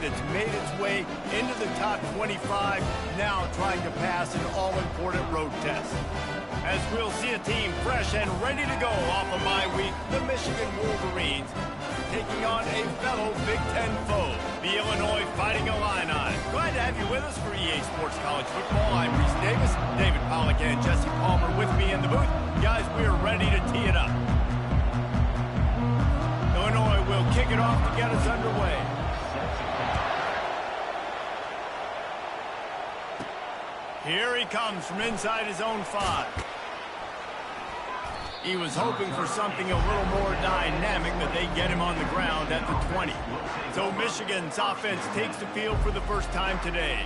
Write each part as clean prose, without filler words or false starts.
that's made its way into the top 25, now trying to pass an all-important road test. As we'll see a team fresh and ready to go off of bye week, the Michigan Wolverines taking on a fellow Big Ten foe, the Illinois Fighting Illini. Glad to have you with us for EA Sports College Football. I'm Reese Davis, David Pollack and Jesse Palmer with me in the booth. Guys, we are ready to tee it up. Illinois will kick it off to get us underway. Here he comes from inside his own 5. He was hoping for something a little more dynamic, but they get him on the ground at the 20. So Michigan's offense takes the field for the first time today.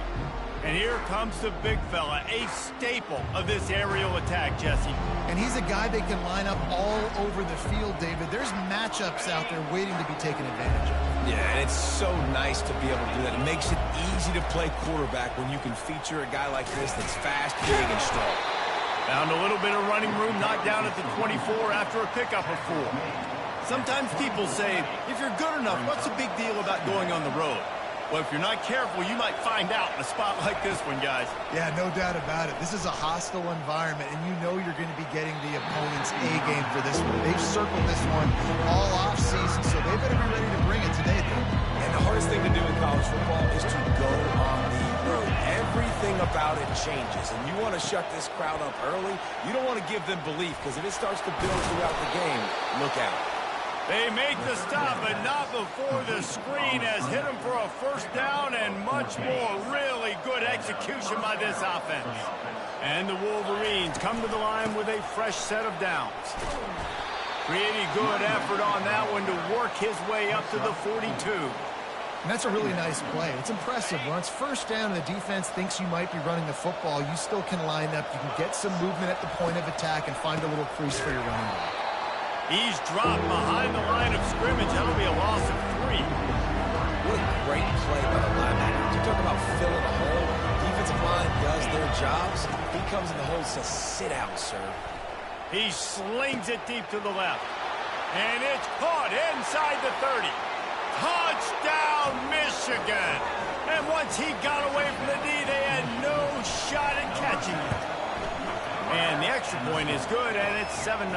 And here comes the big fella, a staple of this aerial attack, Jesse. And he's a guy they can line up all over the field, David. There's matchups out there waiting to be taken advantage of. Yeah, and it's so nice to be able to do that. It makes it easy to play quarterback when you can feature a guy like this that's fast, big, and strong. Found a little bit of running room, knocked down at the 24 after a pickup of 4. Sometimes people say, if you're good enough, what's the big deal about going on the road? Well, if you're not careful, you might find out in a spot like this one, guys. Yeah, no doubt about it. This is a hostile environment, and you know you're going to be getting the opponent's A-game for this one. They've circled this one all off-season, so they better be ready to bring it today, though. And the hardest thing to do in college football is to go on the road. Everything about it changes, and you want to shut this crowd up early. You don't want to give them belief, because if it starts to build throughout the game, look out. They make the stop, but not before the screen has hit them for a first down and much more. Really good execution by this offense. And the Wolverines come to the line with a fresh set of downs. Pretty good effort on that one to work his way up to the 42. And that's a really nice play. It's impressive. When it's first down and the defense thinks you might be running the football, you still can line up. You can get some movement at the point of attack and find a little crease for your running back. He's dropped behind the line of scrimmage. That'll be a loss of 3. What a great play by the linebacker. You talk about filling a hole. Defensive line does their jobs. He comes in the hole and says, sit out, sir. He slings it deep to the left. And it's caught inside the 30. Touchdown, Michigan. And once he got away from the knee, they had no shot at catching it. And the extra point is good, and it's 7-0.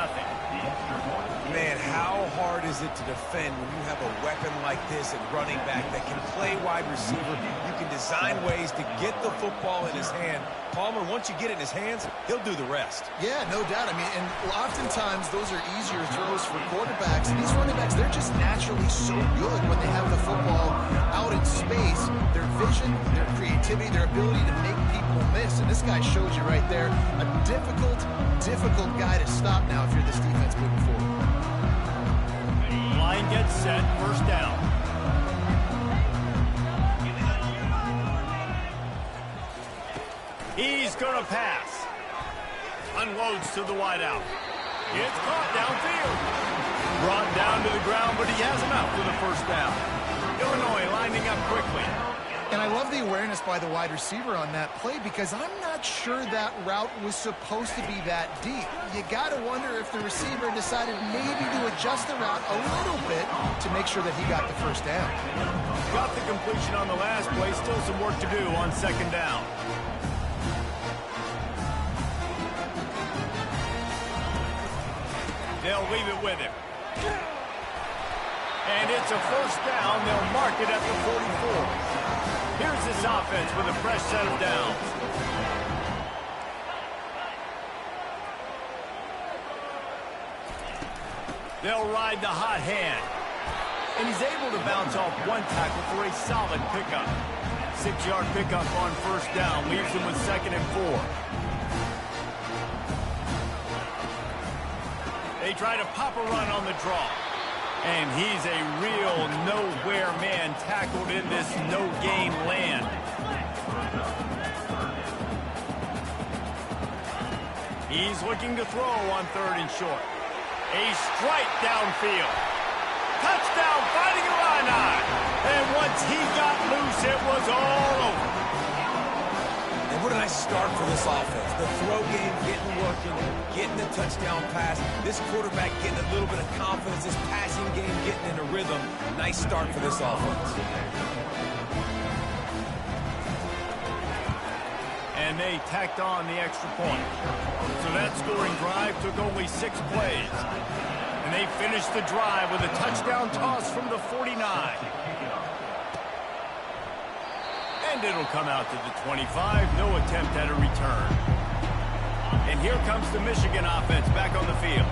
Man, how hard is it to defend when you have a weapon like this at running back that can play wide receiver? You can design ways to get the football in his hand. Palmer, once you get it in his hands, he'll do the rest. Yeah, no doubt. I mean, and oftentimes those are easier throws for quarterbacks. And these running backs, they're just naturally so good when they have the football out in space. Their vision, their creativity, their ability to make people miss. And this guy shows you right there, a difficult guy to stop now if you're this defense moving forward. Line gets set, first down. He's going to pass. Unloads to the wideout. It's caught downfield. Brought down to the ground, but he has him out for the first down. Illinois lining up quickly. And I love the awareness by the wide receiver on that play because I'm not sure that route was supposed to be that deep. You got to wonder if the receiver decided maybe to adjust the route a little bit to make sure that he got the first down. Got the completion on the last play. Still some work to do on second down. They'll leave it with him. And it's a first down. They'll mark it at the 44. Here's this offense with a fresh set of downs. They'll ride the hot hand. And he's able to bounce off one tackle for a solid pickup. 6-yard pickup on first down. Leaves him with 2nd and 4. They try to pop a run on the draw. And he's a real nowhere man tackled in this no-gain land. He's looking to throw on 3rd and short. A strike downfield. Touchdown, Fighting Illini. And once he got loose, it was all over. And what a nice start for this offense. The throw game getting working, getting the touchdown pass. This quarterback getting a little bit of confidence. This passing game getting in a rhythm. Nice start for this offense. And they tacked on the extra point. So that scoring drive took only 6 plays. And they finished the drive with a touchdown toss from the 49. And it'll come out to the 25. No attempt at a return. And here comes the Michigan offense back on the field.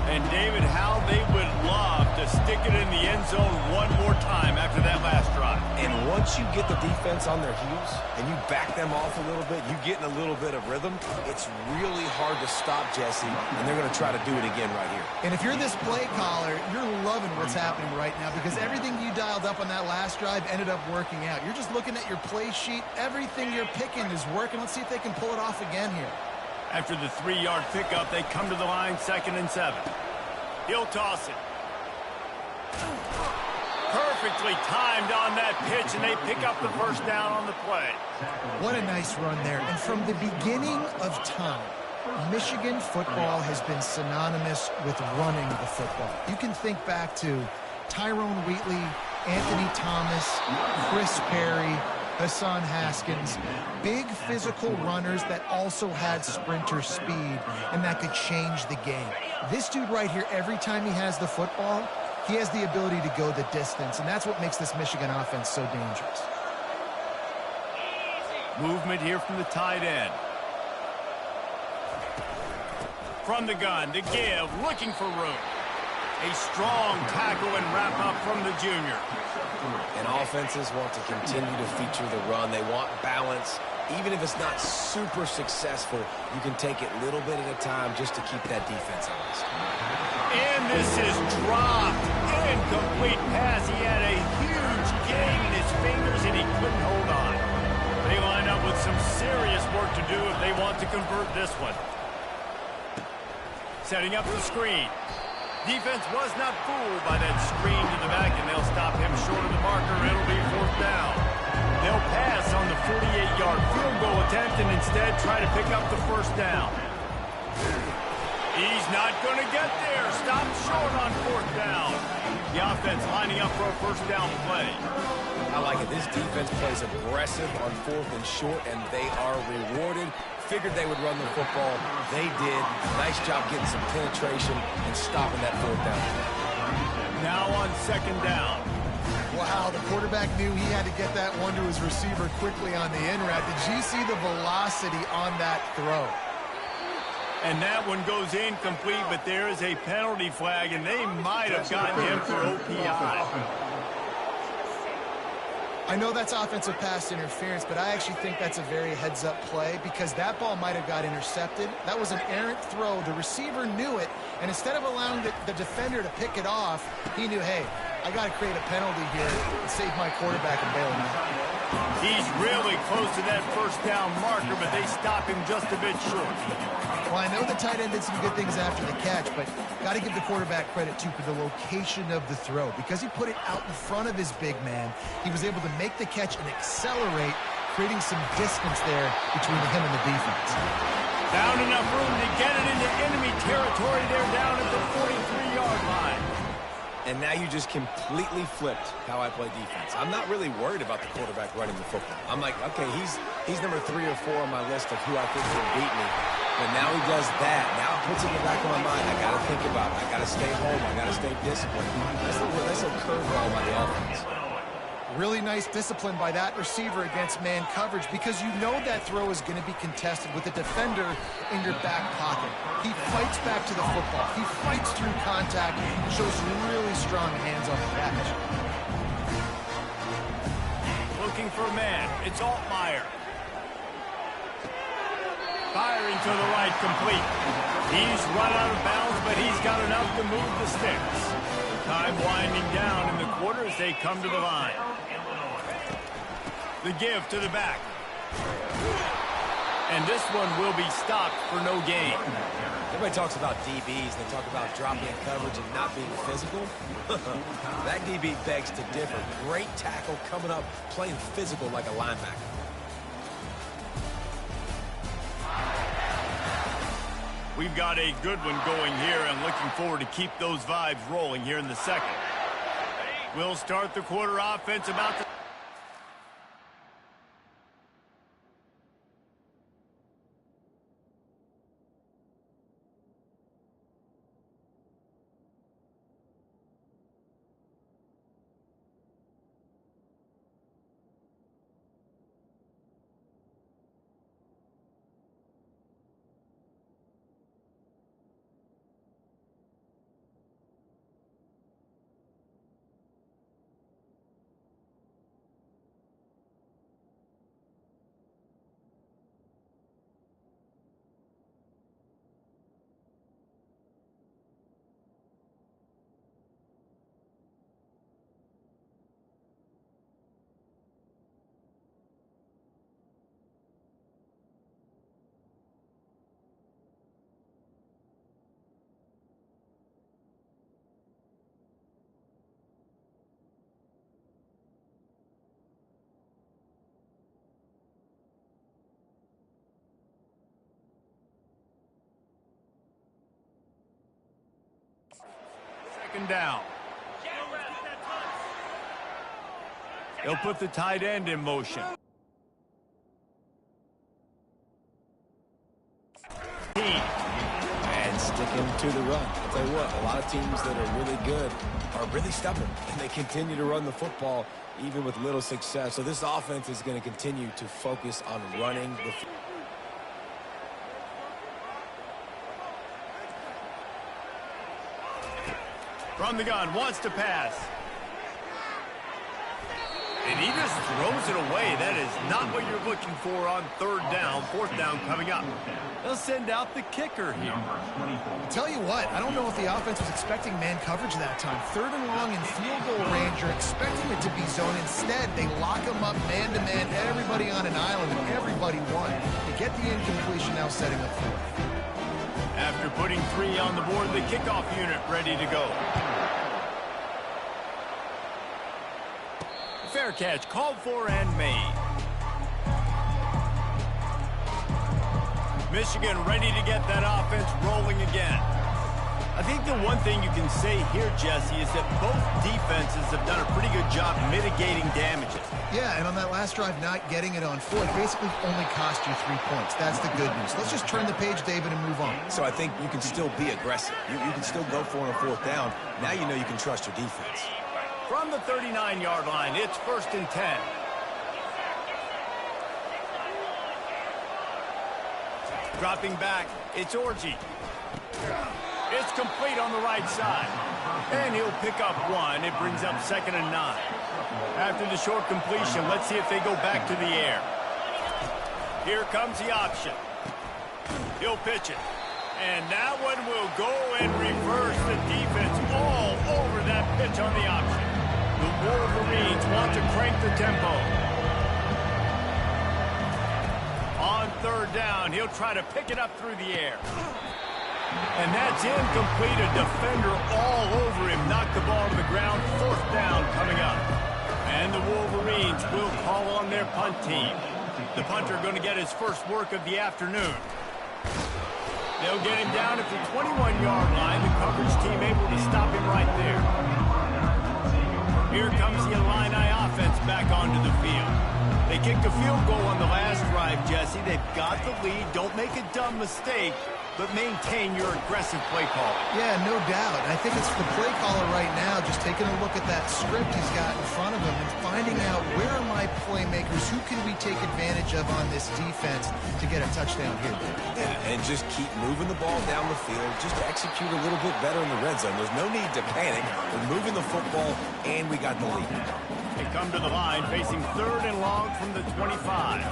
And David, how they would love to stick it in the end zone one more time after that last drive. And once you get the defense on their heels and you back them off a little bit, you get in a little bit of rhythm, it's really hard to stop, Jesse, and they're going to try to do it again right here. And if you're this play caller, you're loving what's happening right now because everything you dialed up on that last drive ended up working out. You're just looking at your play sheet. Everything you're picking is working. Let's see if they can pull it off again here. After the 3-yard pickup, they come to the line 2nd and 7. He'll toss it. Perfectly timed on that pitch, and they pick up the first down on the play. What a nice run there. And from the beginning of time, Michigan football has been synonymous with running the football. You can think back to Tyrone Wheatley, Anthony Thomas, Chris Perry, Hassan Haskins, big physical runners that also had sprinter speed and that could change the game. This dude right here, every time he has the football, he has the ability to go the distance, and that's what makes this Michigan offense so dangerous. Movement here from the tight end. From the gun to give, looking for room. A strong tackle and wrap up from the junior. And offenses want to continue to feature the run. They want balance. Even if it's not super successful, you can take it little bit at a time just to keep that defense honest. And this is dropped. Incomplete pass. He had a huge gain in his fingers, and he couldn't hold on. They line up with some serious work to do if they want to convert this one. Setting up the screen. Defense was not fooled by that screen to the back, and they'll stop him short of the marker. It'll be 4th down. They'll pass on the 48-yard field goal attempt and instead try to pick up the first down. He's not going to get there. Stopped short on 4th down. The offense lining up for a first down play. I like it. This defense plays aggressive on 4th and short, and they are rewarded. Figured they would run the football. They did. Nice job getting some penetration and stopping that 4th down. Now on 2nd down. Wow, the quarterback knew he had to get that one to his receiver quickly on the in route. Did you see the velocity on that throw? And that one goes incomplete, but there is a penalty flag, and they might have gotten him for OPI. I know that's offensive pass interference, but I actually think that's a very heads-up play because that ball might have got intercepted. That was an errant throw. The receiver knew it, and instead of allowing the defender to pick it off, he knew, hey, I got to create a penalty here and save my quarterback and bail him out. He's really close to that first down marker, but they stop him just a bit short. Well, I know the tight end did some good things after the catch, but got to give the quarterback credit, too, for the location of the throw. Because he put it out in front of his big man, he was able to make the catch and accelerate, creating some distance there between him and the defense. Found enough room to get it into enemy territory. They're down at the 43-yard line. And now you just completely flipped how I play defense. I'm not really worried about the quarterback running the football. I'm like, okay, he's number 3 or 4 on my list of who I think will beat me. But now he does that. Now it puts it in the back of my mind. I got to think about it. I got to stay home. I got to stay disciplined. That's a curveball by the offense. Really nice discipline by that receiver against man coverage because you know that throw is going to be contested with a defender in your back pocket. He fights back to the football. He fights through contact, shows really strong hands on the catch. Looking for a man. It's Altmaier. Firing to the right, complete. He's run out of bounds, but he's got enough to move the sticks. Time winding down in the quarter as they come to the line. The give to the back. And this one will be stopped for no gain. Everybody talks about DBs. They talk about dropping coverage and not being physical. That DB begs to differ. Great tackle coming up, playing physical like a linebacker. We've got a good one going here and looking forward to keep those vibes rolling here in the second. We'll start the quarter offense about the Second down. He'll put the tight end in motion. And sticking to the run. I'll tell you what, a lot of teams that are really good are really stubborn, and they continue to run the football even with little success. So this offense is going to continue to focus on running the football. From the gun, wants to pass. And he just throws it away. That is not what you're looking for on third down. Fourth down coming up. They'll send out the kicker here. Tell you what, I don't know if the offense was expecting man coverage that time. Third and long in field goal range, you're expecting it to be zone. Instead, they lock them up man-to-man, everybody on an island, and everybody won. They get the incompletion, now setting up fourth. After putting 3 on the board, the kickoff unit ready to go. Fair catch, called for and made. Michigan ready to get that offense rolling again. I think the one thing you can say here, Jesse, is that both defenses have done a pretty good job mitigating damages. Yeah, and on that last drive, not getting it on fourth basically only cost you 3 points. That's the good news. Let's just turn the page, David, and move on. So I think you can still be aggressive. You can still go for it on fourth down. Now you know you can trust your defense. From the 39-yard line, it's 1st and 10. Dropping back, it's Orji. It's complete on the right side. And he'll pick up 1. It brings up 2nd and 9. After the short completion, let's see if they go back to the air. Here comes the option. He'll pitch it. And that one will go and reverse the defense all over that pitch on the option. The Wolverines want to crank the tempo. On third down, he'll try to pick it up through the air. And that's incomplete. A defender all over him. Knocked the ball to the ground. 4th down coming up. And the Wolverines will call on their punt team. The punter going to get his first work of the afternoon. They'll get him down at the 21-yard line. The coverage team able to stop him right there. Here comes the Illini offense back onto the field. They kicked a field goal on the last drive, Jesse. They've got the lead. Don't make a dumb mistake, but maintain your aggressive play call. Yeah, no doubt. I think it's the play caller right now just taking a look at that script he's got in front of him and finding out where are my playmakers, who can we take advantage of on this defense to get a touchdown here. Yeah, and just keep moving the ball down the field. Just execute a little bit better in the red zone. There's no need to panic. We're moving the football, and we got the lead. They come to the line facing 3rd and long from the 25.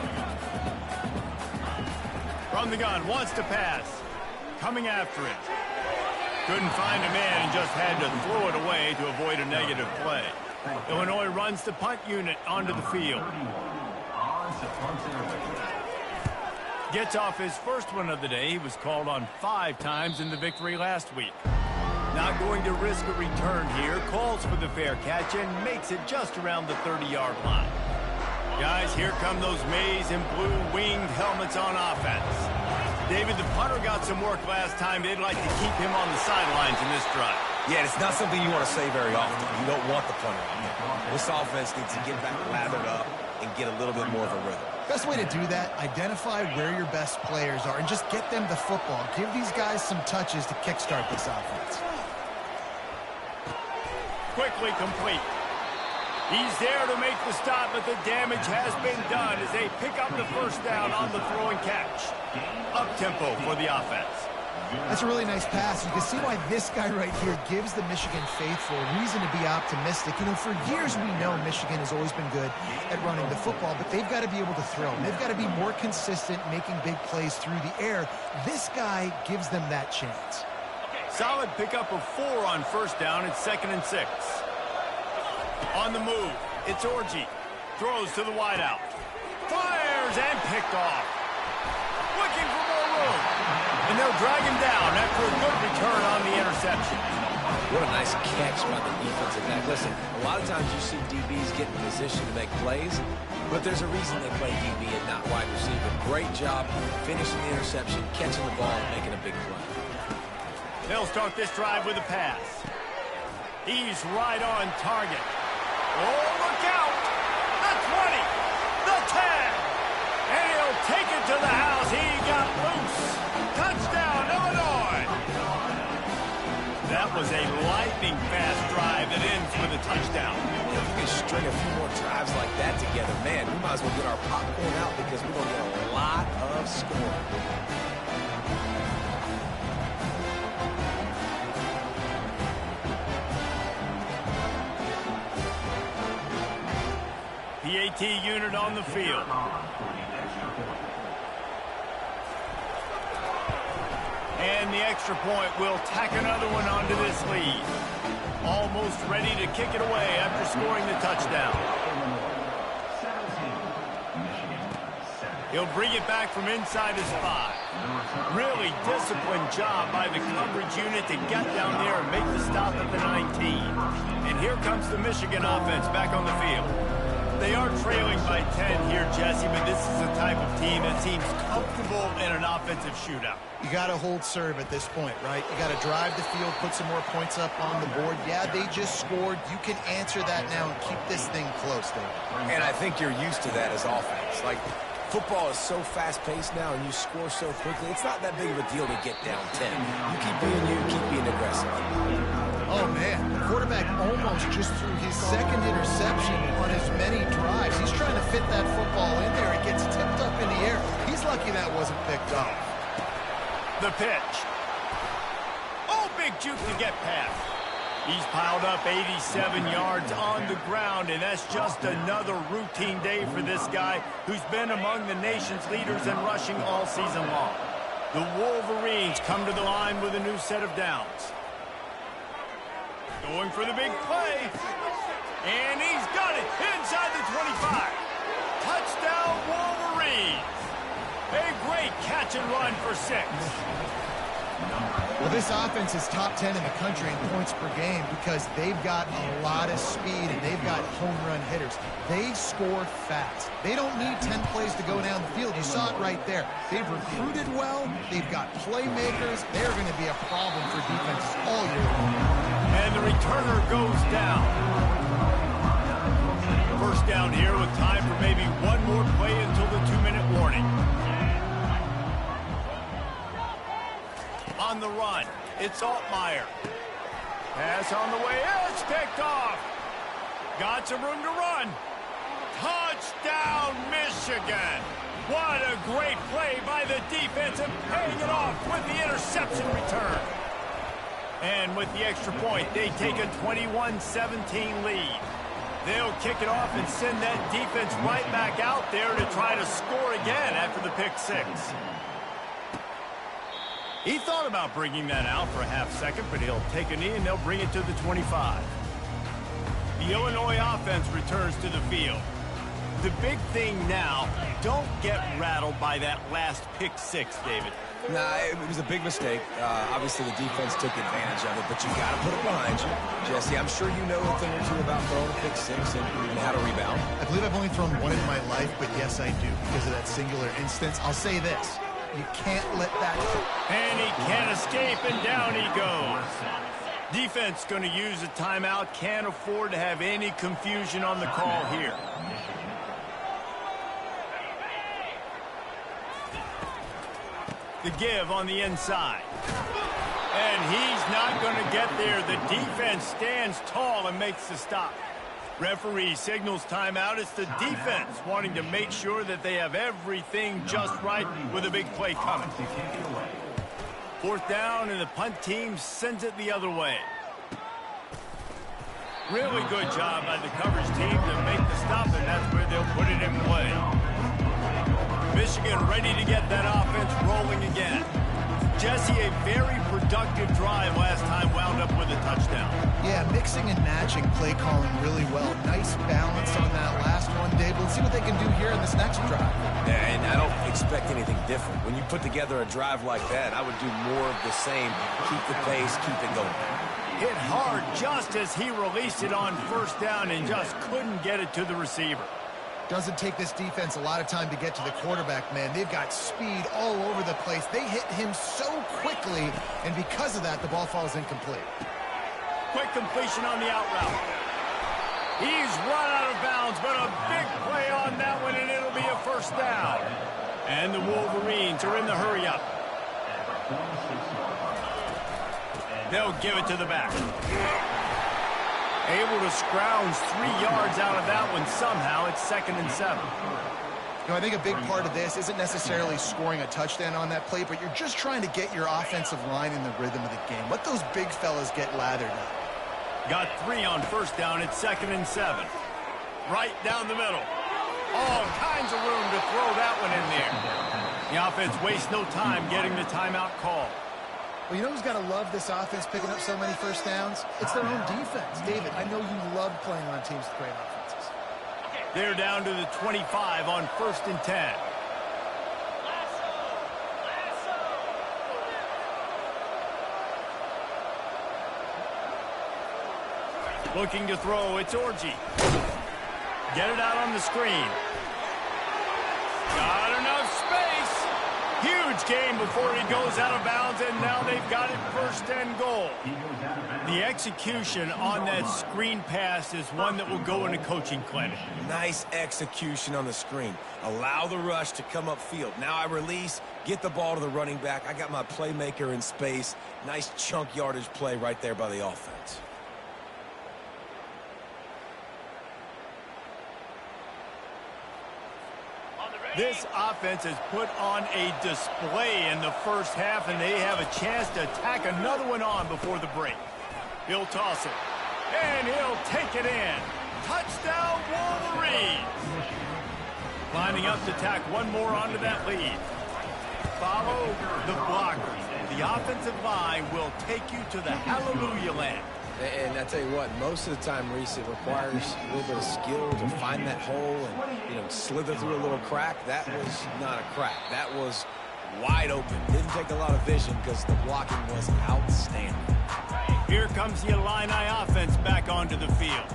From the gun, wants to pass. Coming after it. Couldn't find a man and just had to throw it away to avoid a negative play. Illinois runs the punt unit onto the field. Gets off his first one of the day. He was called on 5 times in the victory last week. Not going to risk a return here. Calls for the fair catch and makes it just around the 30-yard line. Guys, here come those maize and blue winged helmets on offense. David, the punter got some work last time. They'd like to keep him on the sidelines in this drive. Yeah, it's not something you want to say very often. You don't want the punter on there. This offense needs to get back lathered up and get a little bit more of a rhythm. Best way to do that, identify where your best players are and just get them the football. Give these guys some touches to kickstart this offense. Quickly complete. He's there to make the stop, but the damage has been done as they pick up the first down on the throw and catch. Up-tempo for the offense. That's a really nice pass. You can see why this guy right here gives the Michigan faithful a reason to be optimistic. You know, for years we know Michigan has always been good at running the football, but they've got to be able to throw. They've got to be more consistent making big plays through the air. This guy gives them that chance. Solid pickup of 4 on first down. It's 2nd and 6. On the move, it's Orji. Throws to the wideout. Fires and picked off. Looking for more room. And they'll drag him down after a good return on the interception. What a nice catch by the defensive back. Listen, a lot of times you see DBs get in position to make plays, but there's a reason they play DB and not wide receiver. Great job finishing the interception, catching the ball, and making a big play. They'll start this drive with a pass. He's right on target. Oh, look out! The 20, the 10, and he'll take it to the house. He got loose. Touchdown, Illinois! That was a lightning-fast drive that ends with a touchdown. If we can string a few more drives like that together, man, we might as well get our popcorn out because we're going to get a lot of scoring. PAT unit on the field. And the extra point will tack another one onto this lead. Almost ready to kick it away after scoring the touchdown. He'll bring it back from inside his 5. Really disciplined job by the coverage unit to get down there and make the stop at the 19. And here comes the Michigan offense back on the field. They are trailing by 10 here, Jesse, but this is the type of team that seems comfortable in an offensive shootout. You got to hold serve at this point, right? You got to drive the field, put some more points up on the board. Yeah, they just scored. You can answer that now and keep this thing close, David. And I think you're used to that as offense. Like, football is so fast-paced now, and you score so quickly. It's not that big of a deal to get down 10. You keep being aggressive. Oh, man, the quarterback almost just threw his second interception on as many drives. He's trying to fit that football in there. It gets tipped up in the air. He's lucky that wasn't picked off. The pitch. Oh, big juke to get past. He's piled up 87 yards on the ground, and that's just another routine day for this guy who's been among the nation's leaders in rushing all season long. The Wolverines come to the line with a new set of downs. Going for the big play. And he's got it inside the 25. Touchdown, Wolverines. A great catch and run for 6. Well, this offense is top 10 in the country in points per game because they've got a lot of speed and they've got home run hitters. They score fast. They don't need 10 plays to go down the field. You saw it right there. They've recruited well. They've got playmakers. They're going to be a problem for defenses all year long. And the returner goes down. First down here with time for maybe one more play until the 2-minute warning. On the run, it's Altmaier. Pass on the way, it's picked off. Got some room to run. Touchdown, Michigan. What a great play by the defense and paying it off with the interception return. And with the extra point, they take a 21-17 lead. They'll kick it off and send that defense right back out there to try to score again after the pick 6. He thought about bringing that out for a half second, but he'll take a knee and they'll bring it to the 25. The Illinois offense returns to the field. The big thing now, don't get rattled by that last pick 6, David. Nah, it was a big mistake. Obviously, the defense took advantage of it, but you got to put it behind you. Jesse, I'm sure you know a thing or two about throwing a pick 6 and how to rebound. I believe I've only thrown one in my life, but yes, I do. Because of that singular instance, I'll say this. You can't let that... And he can't escape, and down he goes. Defense going to use a timeout. Can't afford to have any confusion on the call here. The give on the inside. And he's not going to get there. The defense stands tall and makes the stop. Referee signals timeout. It's the defense wanting to make sure that they have everything just right with a big play coming. 4th down, and the punt team sends it the other way. Really good job by the coverage team to make the stop, and that's where they'll put it in play. Michigan ready to get that offense rolling again. Jesse, a very productive drive last time wound up with a touchdown. Yeah, mixing and matching play calling really well. Nice balance on that last one, Dave. Let's see what they can do here in this next drive. Yeah, and I don't expect anything different. When you put together a drive like that, I would do more of the same. Keep the pace, keep it going. Hit hard just as he released it on 1st down and just couldn't get it to the receiver. Doesn't take this defense a lot of time to get to the quarterback, man. They've got speed all over the place. They hit him so quickly, and because of that, the ball falls incomplete. quick completion on the out route. He's run out of bounds, but a big play on that one, and it'll be a first down. And the Wolverines are in the hurry-up. They'll give it to the back. Able to scrounge 3 yards out of that one somehow. It's 2nd and 7. You know, I think a big part of this isn't necessarily scoring a touchdown on that play, but you're just trying to get your offensive line in the rhythm of the game. Let those big fellas get lathered up. Got 3 on first down. It's 2nd and 7. Right down the middle. All kinds of room to throw that one in there. The offense wastes no time getting the timeout call. Well, you know who's got to love this offense picking up so many first downs? It's their own defense. David, I know you love playing on teams with great offenses. They're down to the 25 on 1st and 10. Looking to throw, it's Orji. Get it out on the screen. Got enough space. Huge gain before he goes out of bounds, and now they've got it 1st and goal. The execution on that screen pass is one that will go in a coaching clinic. Nice execution on the screen. Allow the rush to come upfield. Now I release, get the ball to the running back. I got my playmaker in space. Nice chunk yardage play right there by the offense. This offense has put on a display in the first half, and they have a chance to tack another one on before the break. He'll toss it, and he'll take it in. Touchdown, Wolverines! Lining up to tack one more onto that lead. Follow the blockers. The offensive line will take you to the hallelujah land. And I tell you what, most of the time, Reese, it requires a little bit of skill to find that hole and, you know, slither through a little crack. That was not a crack. That was wide open. Didn't take a lot of vision because the blocking was outstanding. Here comes the Illini offense back onto the field.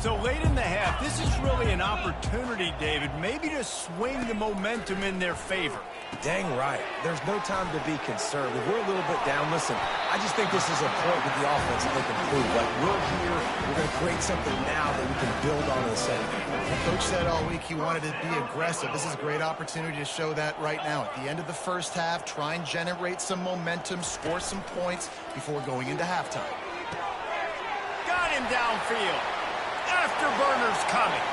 So late in the half, this is really an opportunity, David, maybe to swing the momentum in their favor. Dang right. There's no time to be concerned. If we're a little bit down, listen, I just think this is a point with the offense that they can prove. Like, we're here, we're going to create something now that we can build on in the second half. The coach said all week he wanted to be aggressive. This is a great opportunity to show that right now. At the end of the first half, try and generate some momentum, score some points before going into halftime. Got him downfield. Afterburner's coming.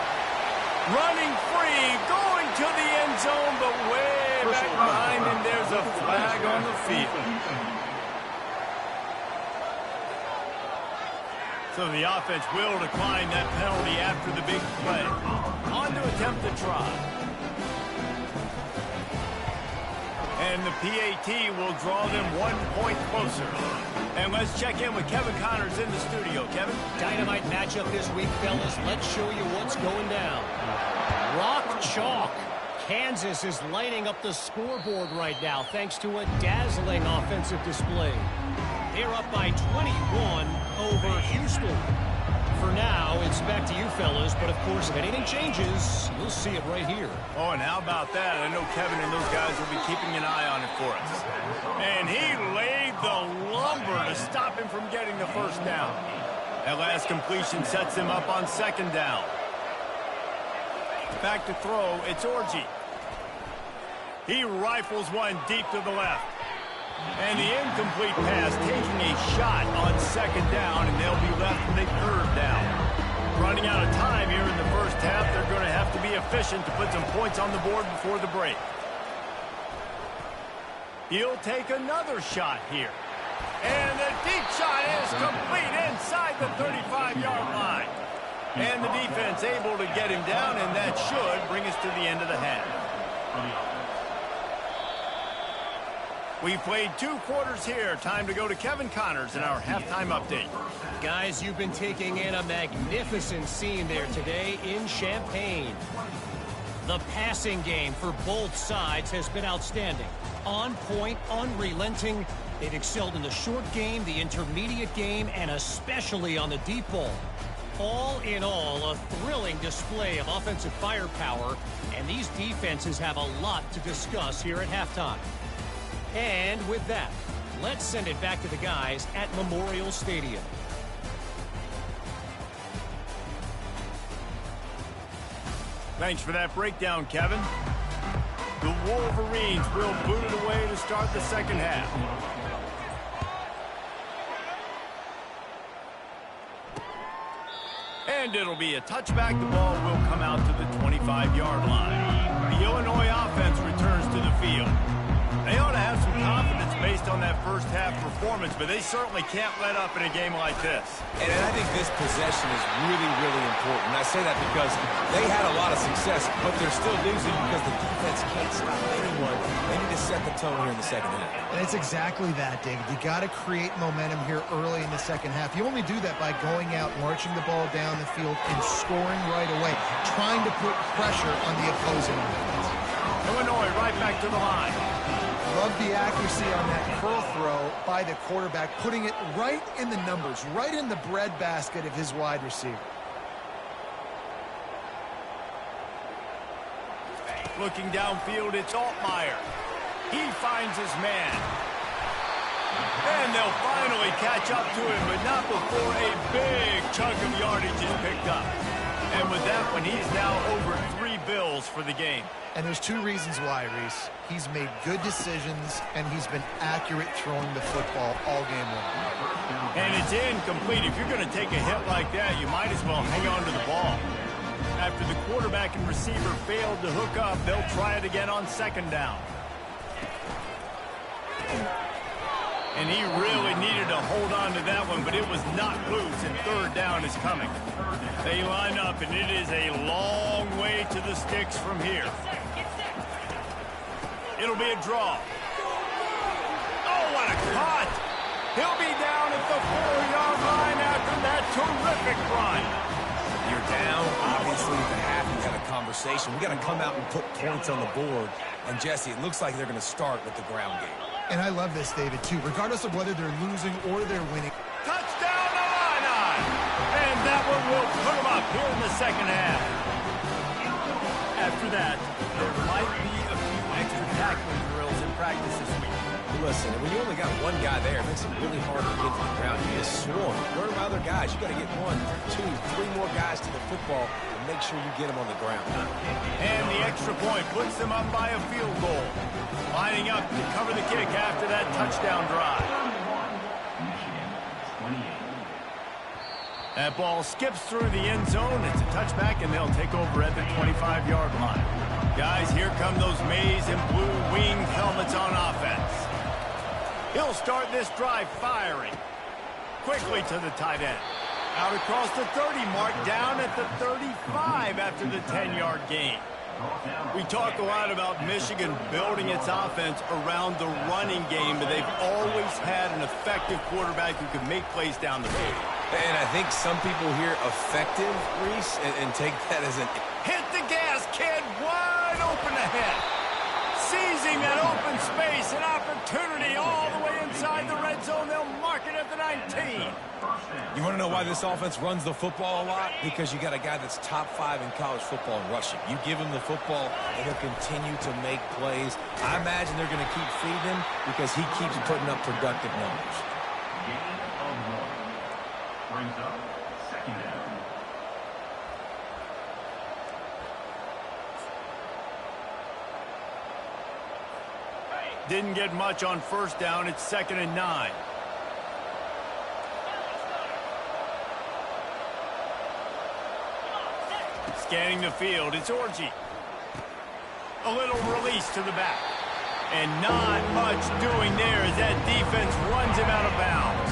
Running free, going to the end zone, but way back behind him, there's a flag on the field. So the offense will decline that penalty after the big play. On to attempt the try. And the PAT will draw them 1 point closer. And let's check in with Kevin Connors in the studio. Kevin? Dynamite matchup this week, fellas. Let's show you what's going down. Rock chalk. Kansas is lighting up the scoreboard right now thanks to a dazzling offensive display. They're up by 21 over Houston. For now, it's back to you, fellas. But, of course, if anything changes, you'll see it right here. Oh, and how about that? I know Kevin and those guys will be keeping an eye on it for us. And he laid the lumber to stop him from getting the first down. That last completion sets him up on 2nd down. Back to throw, it's Orji. He rifles one deep to the left. And the incomplete pass taking a shot on 2nd down, and they'll be left with a 3rd down. Running out of time here in the first half, they're going to have to be efficient to put some points on the board before the break. He'll take another shot here. And the deep shot is complete inside the 35-yard line. And the defense able to get him down, and that should bring us to the end of the half. We've played 2 quarters here. Time to go to Kevin Connors in our halftime update. Guys, you've been taking in a magnificent scene there today in Champaign. The passing game for both sides has been outstanding. On point, unrelenting. They've excelled in the short game, the intermediate game, and especially on the deep ball. All in all, a thrilling display of offensive firepower, and these defenses have a lot to discuss here at halftime. And with that, let's send it back to the guys at Memorial Stadium. Thanks for that breakdown, Kevin. The Wolverines will boot it away to start the second half. And it'll be a touchback. The ball will come out to the 25-yard line. The Illinois offense returns to the field. They ought to have some confidence based on that first half performance, but they certainly can't let up in a game like this. And I think this possession is really, really important. I say that because they had a lot of success, but they're still losing because the defense can't stop anyone. They need to set the tone here in the second half. And it's exactly that, David. You got to create momentum here early in the second half. You only do that by going out, marching the ball down the field, and scoring right away, trying to put pressure on the opposing offense. Illinois right back to the line. Love the accuracy on that curl throw by the quarterback, putting it right in the numbers, right in the breadbasket of his wide receiver. Looking downfield, it's Altmaier. He finds his man. And they'll finally catch up to him, but not before a big chunk of yardage is picked up. And with that one, he's now over 3 bills for the game. And there's 2 reasons why, Reese. He's made good decisions, and he's been accurate throwing the football all game long. And it's incomplete. If you're going to take a hit like that, you might as well hang on to the ball. After the quarterback and receiver failed to hook up, they'll try it again on second down. And he really needed to hold on to that one, but it was not loose, and third down is coming. They line up, and it is a long way to the sticks from here. It'll be a draw. Oh, what a cut! He'll be down at the 4-yard line after that terrific run. You're down. Obviously, at the half, you had a conversation. We got to come out and put points on the board. And, Jesse, it looks like they're going to start with the ground game. And I love this, David, too. Regardless of whether they're losing or they're winning. Touchdown, Illini! And that one will put them up here in the second half. After that, there might be a few extra tackling drills in practice this week. Listen, when you only got one guy there, it makes it really hard to get to the ground. You just swarm. Where are my other guys? You got to get 1, 2, 3 more guys to the football and make sure you get them on the ground. And the extra point puts them up by a field goal. Lining up to cover the kick after that touchdown drive. That ball skips through the end zone. It's a touchback, and they'll take over at the 25-yard line. Guys, here come those maize and blue winged helmets on offense. He'll start this drive firing. Quickly to the tight end. Out across the 30 mark, down at the 35 after the 10-yard gain. We talk a lot about Michigan building its offense around the running game, but they've always had an effective quarterback who can make plays down the field. And I think some people hear effective, Reese, and take that as an... Hit the gas, kid! Wide open ahead. Seizing that open space, an opportunity all the way inside the red zone. They'll mark it at the 19. You want to know why this offense runs the football a lot? Because you got a guy that's top 5 in college football in rushing. You give him the football, and he'll continue to make plays. I imagine they're going to keep feeding him because he keeps putting up productive numbers. Brings up second down. Didn't get much on first down. It's 2nd and 9. Scanning the field, it's Orji. A little release to the back. And not much doing there as that defense runs him out of bounds.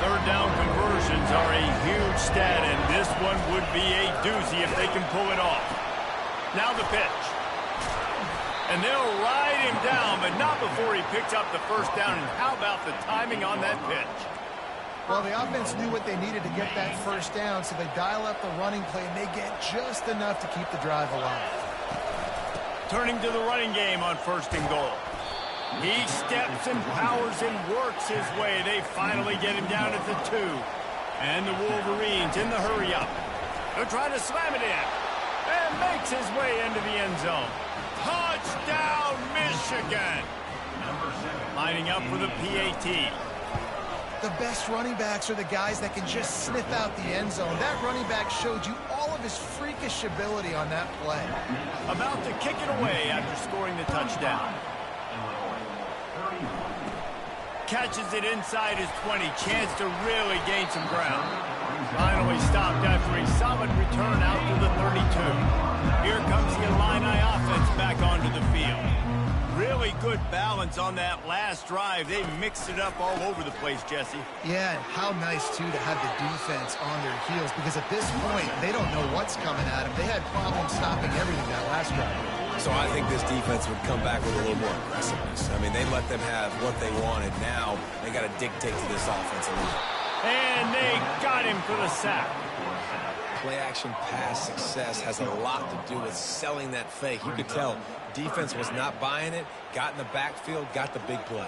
Third down conversions are a huge stat, and this one would be a doozy if they can pull it off. Now the pitch. And they'll ride him down, but not before he picks up the first down. And how about the timing on that pitch? Well, the offense knew what they needed to get that first down, so they dial up the running play, and they get just enough to keep the drive alive. Turning to the running game on 1st and goal. He steps and powers and works his way. They finally get him down at the 2. And the Wolverines in the hurry-up. They're trying to slam it in. And makes his way into the end zone. Touchdown, Michigan! Lining up for the PAT. The best running backs are the guys that can just sniff out the end zone. That running back showed you all of his freakish ability on that play. About to kick it away after scoring the touchdown. Catches it inside his 20. Chance to really gain some ground. Finally stopped after a solid return out to the 32. Here comes the Illini offense back onto the field. Really good balance on that last drive. They mixed it up all over the place, Jesse. Yeah, and how nice, too, to have the defense on their heels, because at this point, they don't know what's coming at them. They had problems stopping everything that last drive. So I think this defense would come back with a little more aggressiveness. I mean, they let them have what they wanted. Now they got to dictate to this offense a little. And they got him for the sack. Play-action pass success has a lot to do with selling that fake. You could tell defense was not buying it, got in the backfield, got the big play.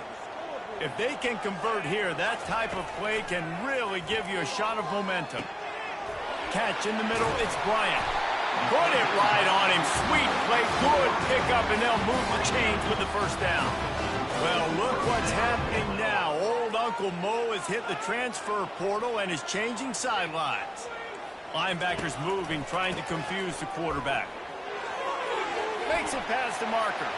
If they can convert here, that type of play can really give you a shot of momentum. Catch in the middle, it's Bryant. Put it right on him. Sweet play, good pickup, and they'll move the chains with the first down. Well, look what's happening now. Old Uncle Mo has hit the transfer portal and is changing sidelines. Linebackers moving, trying to confuse the quarterback. Makes it past the marker.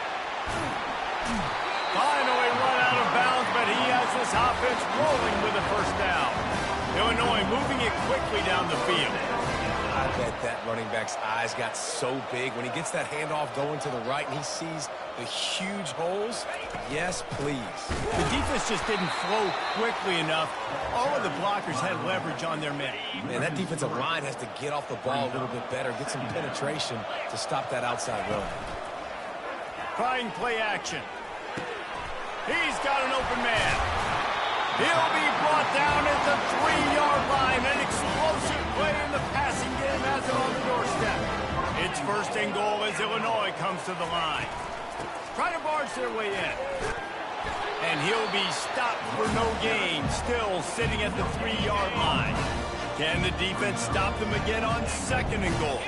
Finally run out of bounds, but he has this offense rolling with a first down. Illinois moving it quickly down the field. I bet that running back's eyes got so big when he gets that handoff going to the right and he sees the huge holes. Yes, please. The defense just didn't flow quickly enough. All of the blockers had leverage on their men. Man, that defensive line has to get off the ball a little bit better, get some penetration to stop that outside run. Trying play action. He's got an open man. He'll be brought down at the 3-yard line. An explosive play in the passing game has it on the doorstep. It's first and goal as Illinois comes to the line. Trying to barge their way in. And he'll be stopped for no gain, still sitting at the 3-yard line. Can the defense stop them again on second and goal?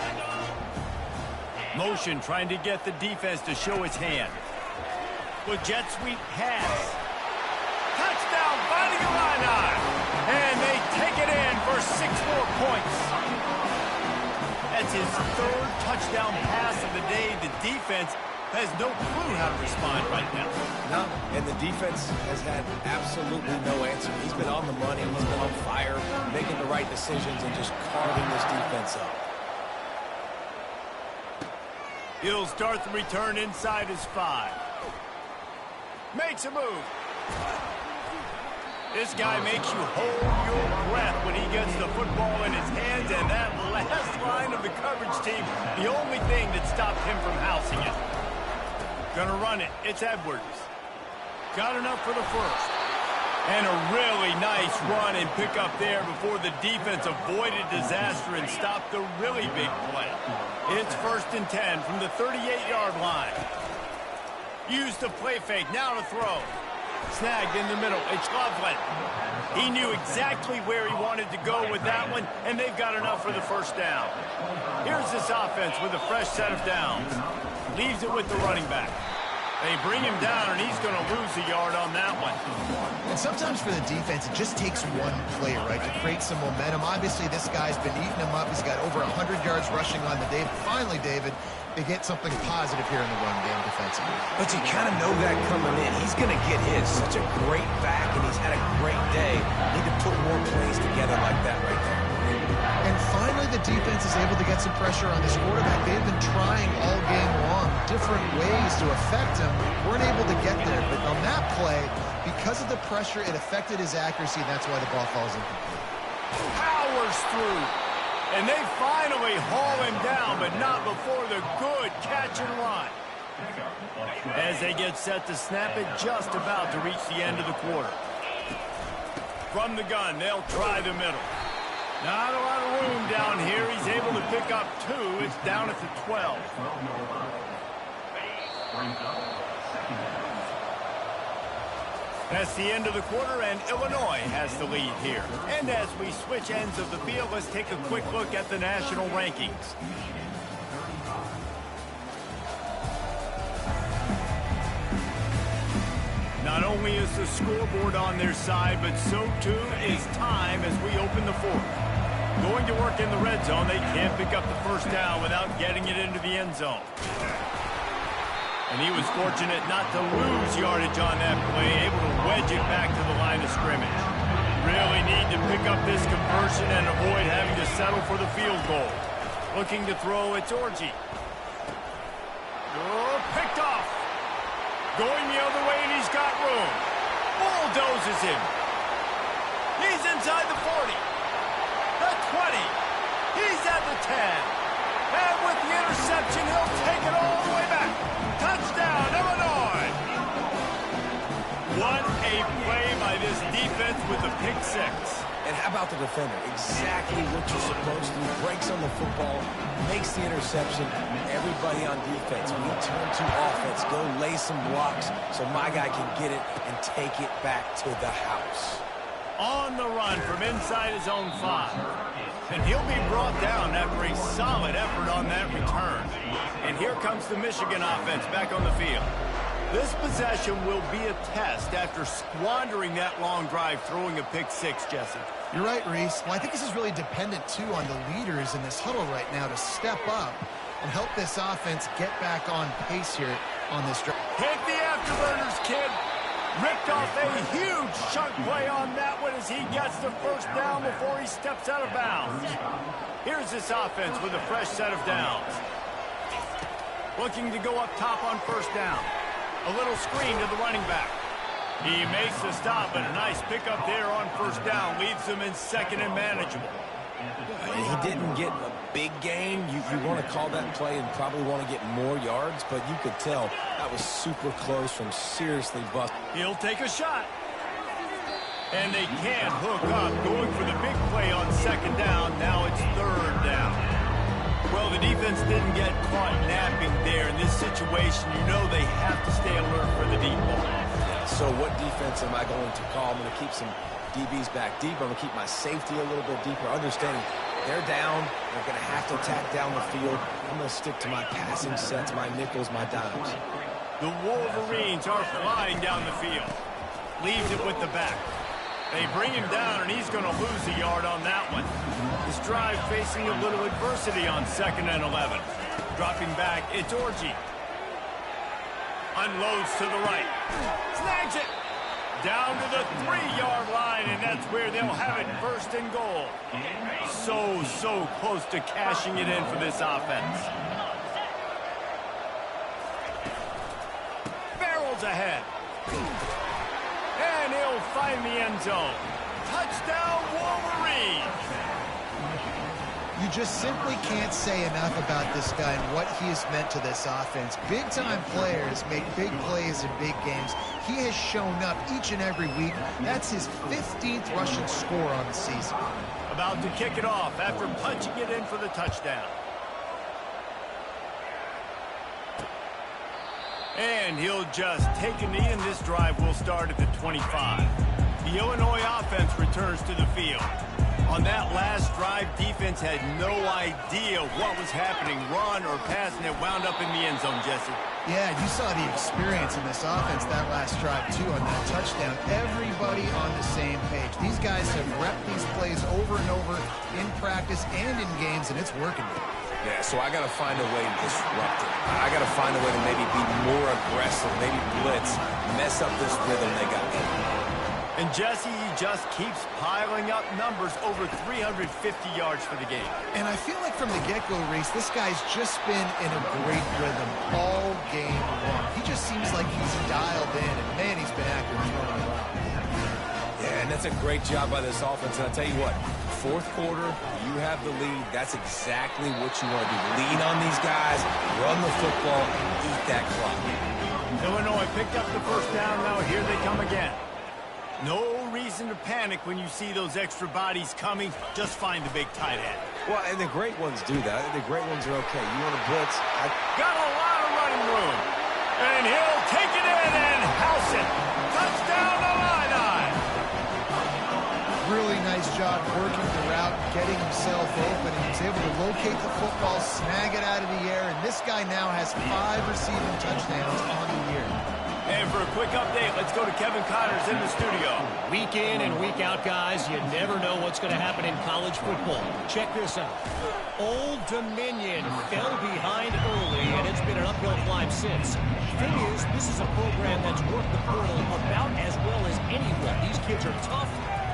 Motion trying to get the defense to show its hand. With jet sweep pass. Touchdown, finding Illini. And they take it in for 6 more points. That's his third touchdown pass of the day. The defense has no clue how to respond right now. No, and the defense has had absolutely no answer. He's been on the money, he's been on fire, making the right decisions and just carving this defense up. He'll start the return inside his 5. Makes a move. This guy makes you hold your breath when he gets the football in his hands, and that last line of the coverage team, the only thing that stopped him from housing it. Gonna run it. It's Edwards. Got enough for the first. And a really nice run and pick up there before the defense avoided disaster and stopped the really big play. It's first and 10 from the 38-yard line. Used the play fake, now to throw. Snagged in the middle, it's Loveland. He knew exactly where he wanted to go with that one, and they've got enough for the first down. Here's this offense with a fresh set of downs. Leaves it with the running back. They bring him down, and he's going to lose a yard on that one. And sometimes for the defense, it just takes one play, right, to create some momentum. Obviously, this guy's been eating him up. He's got over 100 yards rushing on the day. Finally, David, they get something positive here in the run game defensively. But you kind of know that coming in. He's going to get his. Such a great back, and he's had a great day. Need to put more plays together like that right there. And finally, the defense is able to get some pressure on this quarterback. They've been trying all game long different ways to affect him. Weren't able to get there. But on that play, because of the pressure, it affected his accuracy, and that's why the ball falls incomplete. Powers through. And they finally haul him down, but not before the good catch and run. As they get set to snap it, just about to reach the end of the quarter. From the gun, they'll try the middle. Not a lot of room down here. He's able to pick up 2. It's down at the 12. That's the end of the quarter, and Illinois has the lead here. And as we switch ends of the field, let's take a quick look at the national rankings. Not only only is the scoreboard on their side, but so too is time as we open the fourth. Going to work in the red zone, they can't pick up the first down without getting it into the end zone. And he was fortunate not to lose yardage on that play, able to wedge it back to the line of scrimmage. Really need to pick up this conversion and avoid having to settle for the field goal. Looking to throw, it's Orji. Oh, picked off. Going the other way, and he's got room. Bulldozes him. He's inside the 40. The 20. He's at the 10. And with the interception, he'll take it all the way back. Touchdown, Illinois. What a play by this defense with the pick six. And how about the defender? Exactly what you're supposed to do. Breaks on the football, makes the interception. Everybody on defense, we turn to offense. Go lay some blocks so my guy can get it and take it back to the house. On the run from inside his own 5. And he'll be brought down after a solid effort on that return. And here comes the Michigan offense back on the field. This possession will be a test after squandering that long drive, throwing a pick six, Jesse. You're right, Reese. Well, I think this is really dependent, too, on the leaders in this huddle right now to step up and help this offense get back on pace here on this drive. Hit the afterburners, kid. Ripped off a huge chunk play on that one as he gets the first down before he steps out of bounds. Here's this offense with a fresh set of downs. Looking to go up top on first down. A little screen to the running back. He makes the stop, but a nice pickup there on first down. Leaves him in second and manageable. He didn't get a big gain. You want to call that play and probably want to get more yards, but you could tell that was super close from seriously busted. He'll take a shot. And they can't hook up. Going for the big play on second down. Now it's third down. Well, the defense didn't get caught napping there. In this situation, you know they have to stay alert for the deep ball. So what defense am I going to call? I'm going to keep some DBs back deep. I'm going to keep my safety a little bit deeper, understanding they're down. They're going to have to attack down the field. I'm going to stick to my passing sets, my nickels, my dimes. The Wolverines are flying down the field. Leaves it with the back. They bring him down, and he's going to lose a yard on that one. This drive facing a little adversity on 2nd and 11. Dropping back, it's Orji. Unloads to the right. Snags it. Down to the 3-yard line, and that's where they'll have it, 1st and goal. So close to cashing it in for this offense. Barrels ahead. And he'll find the end zone. Touchdown, Wolverines! You just simply can't say enough about this guy and what he has meant to this offense. Big-time players make big plays in big games. He has shown up each and every week. That's his 15th rushing score on the season. About to kick it off after punching it in for the touchdown. And he'll just take a knee, and this drive will start at the 25. The Illinois offense returns to the field. On that last drive, defense had no idea what was happening, run or pass, and it wound up in the end zone, Jesse. Yeah, you saw the experience in this offense that last drive, too, on that touchdown. Everybody on the same page. These guys have repped these plays over and over in practice and in games, and it's working. Yeah, so I got to find a way to disrupt it. I got to find a way to maybe be more aggressive, maybe blitz, mess up this rhythm they got. And Jesse, he just keeps piling up numbers, over 350 yards for the game. And I feel like from the get-go, Reese, this guy's just been in a great rhythm all game long. He just seems like he's dialed in, and man, he's been accurate throwing the ball. Yeah, and that's a great job by this offense. And I'll tell you what, 4th quarter, you have the lead. That's exactly what you want to do. Lean on these guys, run the football, eat that clock. Illinois picked up the first down. Now here they come again. No reason to panic when you see those extra bodies coming. Just find the big tight end. Well, and the great ones do that. The great ones are okay. You want to blitz? Got a lot of running room. And he'll take it in and house it. Touchdown, Illini. Really nice job working the route, getting himself open, and he was able to locate the football, snag it out of the air, and this guy now has 5 receiving touchdowns on the year. And for a quick update, let's go to Kevin Connors in the studio. Week in and week out, guys, you never know what's going to happen in college football. Check this out. Old Dominion fell behind early, and it's been an uphill climb since. Thing is, this is a program that's worked the portal about as well as anyone. These kids are tough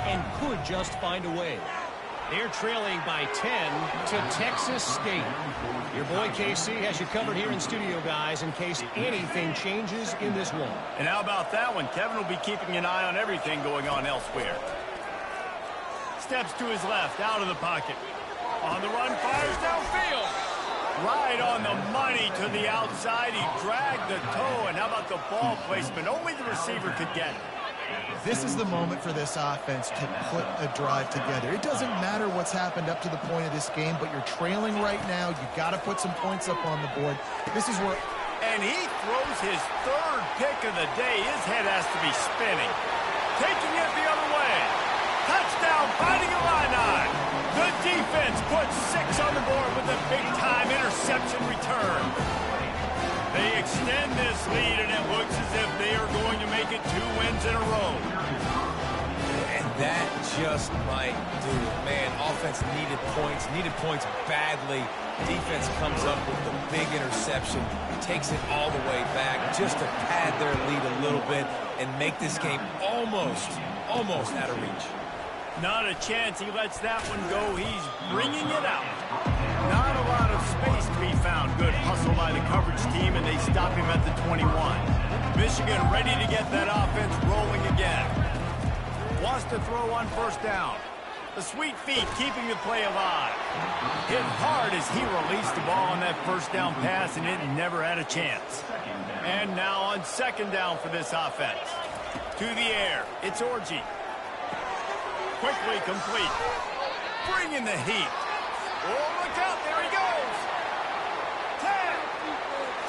and could just find a way. They're trailing by 10 to Texas State. Your boy KC has you covered here in studio, guys, in case anything changes in this one. And how about that one? Kevin will be keeping an eye on everything going on elsewhere. Steps to his left, out of the pocket. On the run, fires downfield. Right on the money to the outside. He dragged the toe, and how about the ball placement? Only the receiver could get it. This is the moment for this offense to put a drive together. It doesn't matter what's happened up to the point of this game, but you're trailing right now. You've got to put some points up on the board. This is where... And he throws his third pick of the day. His head has to be spinning. Taking it the other way. Touchdown, Fighting Illini. The defense puts 6 on the board with a big-time interception return. They extend this lead, and it looks as if they are going to make it 2 wins in a row. And that just might do it. Man, offense needed points badly. Defense comes up with the big interception, takes it all the way back just to pad their lead a little bit and make this game almost out of reach. Not a chance he lets that one go. He's bringing it out. Not a lot of space to be found. Good hustle by the coverage team, and they stop him at the 21. Michigan ready to get that offense rolling again. Wants to throw on first down. The sweet feet keeping the play alive. Hit hard as he released the ball on that first down pass, and it never had a chance. And now on second down for this offense. To the air, it's Orji. Quickly complete. Bringing the heat. Oh, look out, there he goes. 10.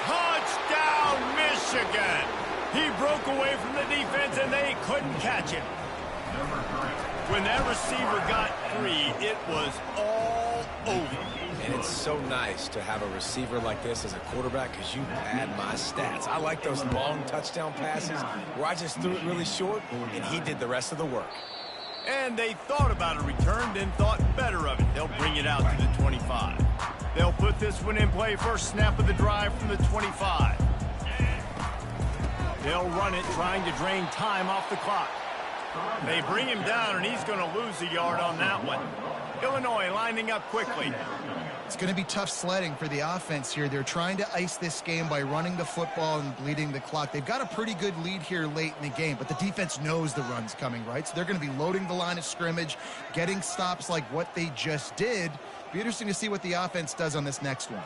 Touchdown, Michigan. He broke away from the defense, and they couldn't catch him. When that receiver got free, it was all over. And it's so nice to have a receiver like this as a quarterback because you pad my stats. I like those long touchdown passes where I just threw it really short, and he did the rest of the work. And they thought about a return, then thought better of it. They'll bring it out to the 25. They'll put this one in play first snap of the drive from the 25. They'll run it, trying to drain time off the clock. They bring him down, and he's going to lose a yard on that one. Illinois lining up quickly. It's going to be tough sledding for the offense here. They're trying to ice this game by running the football and bleeding the clock. They've got a pretty good lead here late in the game, but the defense knows the run's coming, right? So they're going to be loading the line of scrimmage, getting stops like what they just did. Be interesting to see what the offense does on this next one.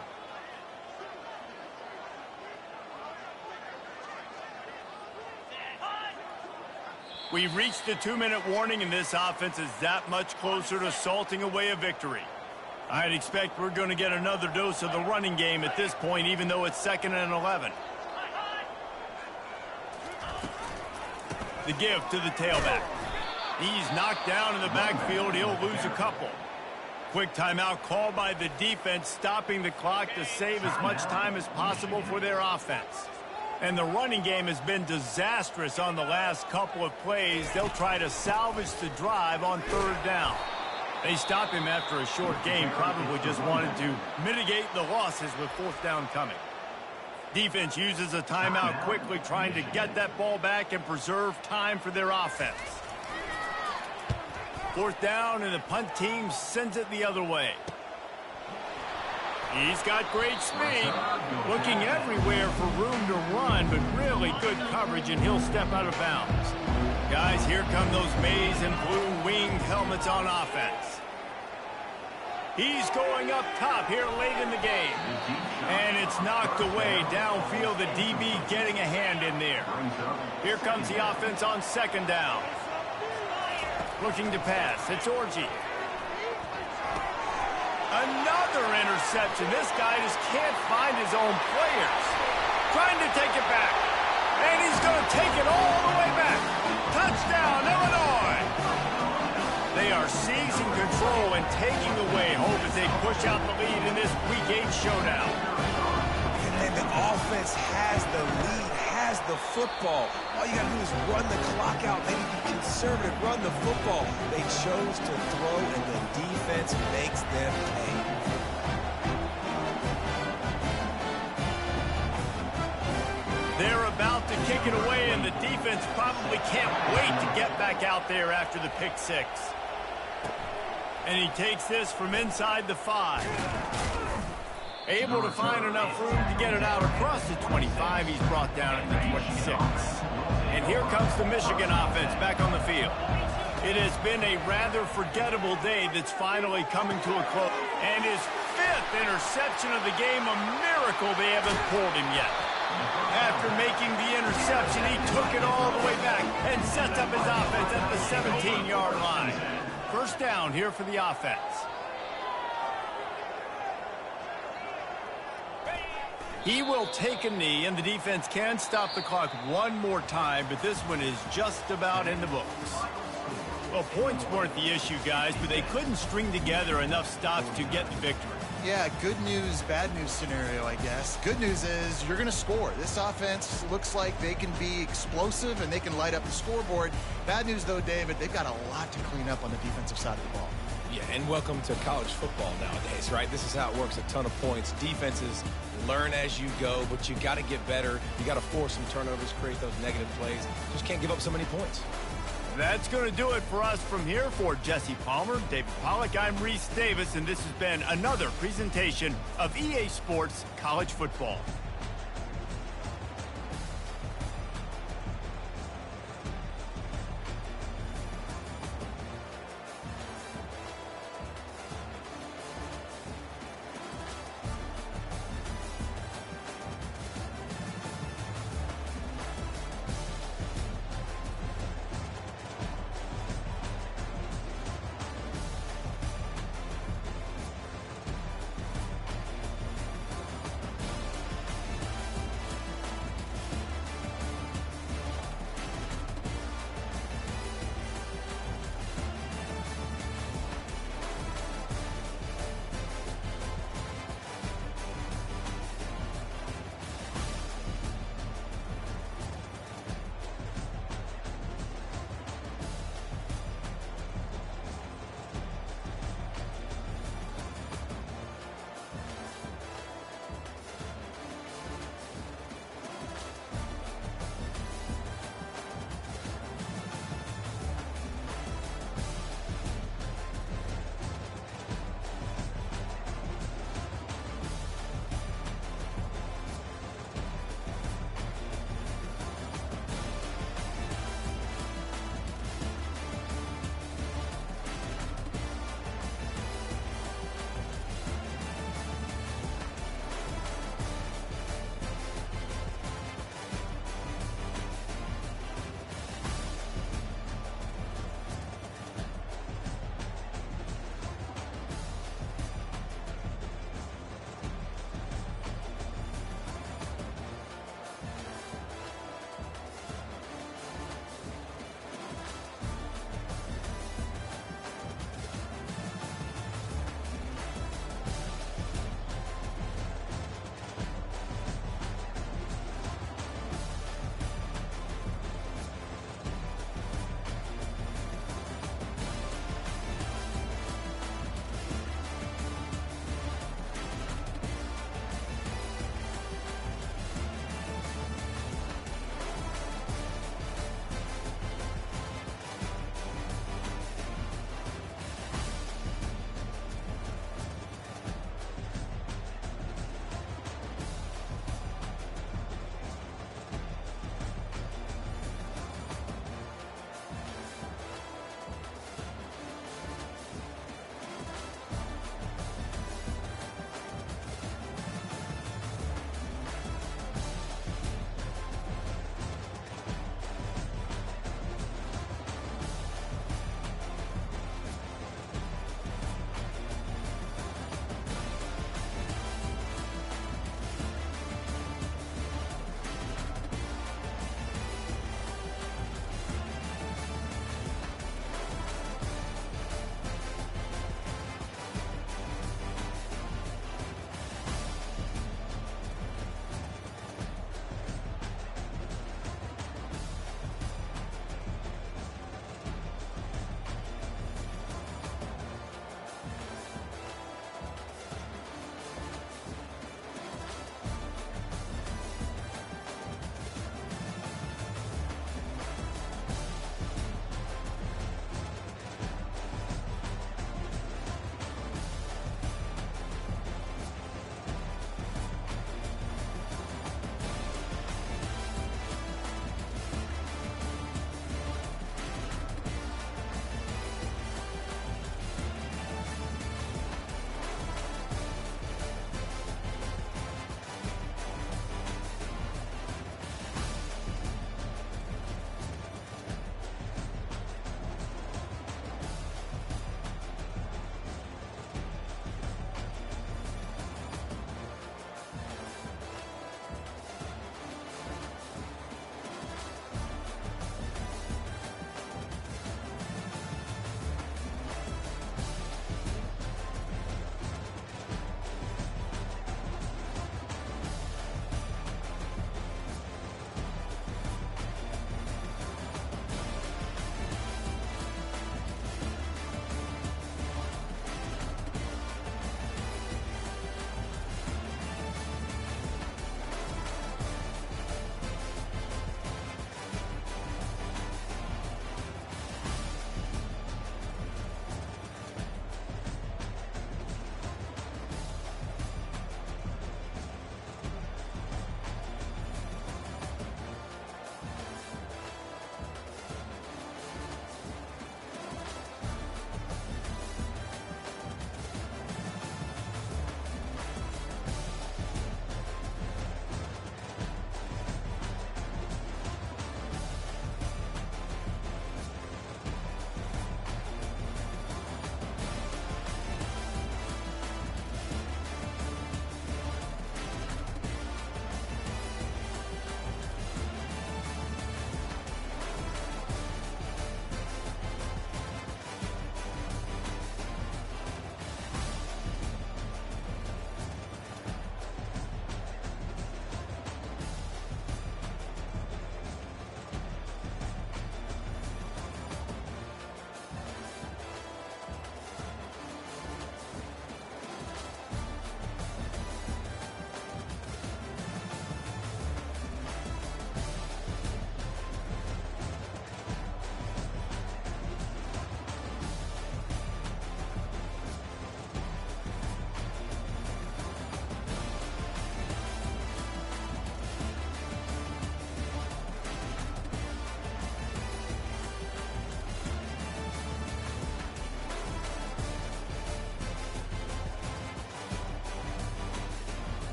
We've reached the 2-minute warning, and this offense is that much closer to salting away a victory. I'd expect we're going to get another dose of the running game at this point, even though it's 2nd and 11. The give to the tailback. He's knocked down in the backfield. He'll lose a couple. Quick timeout called by the defense, stopping the clock to save as much time as possible for their offense. And the running game has been disastrous on the last couple of plays. They'll try to salvage the drive on 3rd down. They stopped him after a short game, probably just wanted to mitigate the losses with 4th down coming. Defense uses a timeout quickly, trying to get that ball back and preserve time for their offense. 4th down, and the punt team sends it the other way. He's got great speed, looking everywhere for room to run, but really good coverage, and he'll step out of bounds. Guys, here come those maize and blue winged helmets on offense. He's going up top here late in the game. And it's knocked away downfield, the DB getting a hand in there. Here comes the offense on 2nd down. Looking to pass, it's Orji. Another interception. This guy just can't find his own players. Trying to take it back. And he's going to take it all the way back. Touchdown, Illinois. They are seizing control and taking away hope as they push out the lead in this Week 8 showdown. And the offense has the lead, has the football. All you got to do is run the clock out. Maybe be conservative, run the football. They chose to throw, and the defense makes them pay. They're about to kick it away, and the defense probably can't wait to get back out there after the pick six. And he takes this from inside the 5. Able to find enough room to get it out across the 25. He's brought down at the 26. And here comes the Michigan offense back on the field. It has been a rather forgettable day that's finally coming to a close. And his 5th interception of the game, a miracle they haven't pulled him yet. After making the interception, he took it all the way back and sets up his offense at the 17-yard line. First down here for the offense. He will take a knee, and the defense can stop the clock one more time, but this one is just about in the books. Well, points weren't the issue, guys, but they couldn't string together enough stops to get the victory. Yeah, good news, bad news scenario, I guess. Good news is you're going to score. This offense looks like they can be explosive and they can light up the scoreboard. Bad news, though, David, they've got a lot to clean up on the defensive side of the ball. Yeah, and welcome to college football nowadays, right? This is how it works, a ton of points. Defenses learn as you go, but you got to get better. You got to force some turnovers, create those negative plays. Just can't give up so many points. That's going to do it for us from here. For Jesse Palmer, David Pollack, I'm Reese Davis, and this has been another presentation of EA Sports College Football.